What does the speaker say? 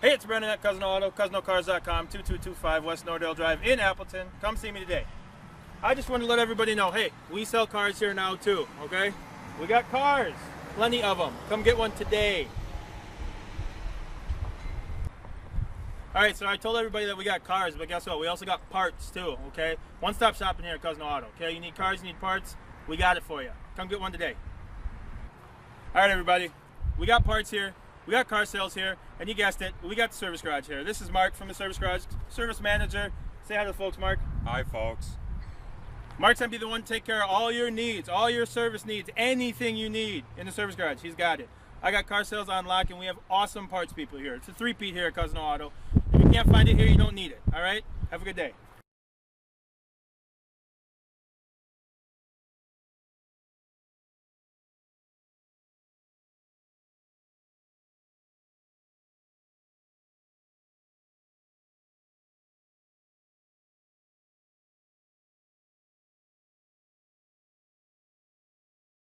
Hey, it's Brendan at Cousineau Auto, CousineauCars.com, 2225 West Nordale Drive in Appleton. Come see me today. I just want to let everybody know, hey, we sell cars here now too, okay? We got cars, plenty of them. Come get one today. All right, so I told everybody that we got cars, but guess what? We also got parts too, okay? One-stop shopping here at Cousineau Auto, okay? You need cars, you need parts, we got it for you. Come get one today. All right, everybody, we got parts here. We got car sales here, and you guessed it, we got the service garage here. This is Mark from the service garage, service manager. Say hi to the folks, Mark. Hi, folks. Mark's gonna be the one to take care of all your needs, all your service needs, anything you need in the service garage. He's got it. I got car sales on lock, and we have awesome parts people here. It's a three-peat here at Cousineau Auto. If you can't find it here, you don't need it. All right? Have a good day.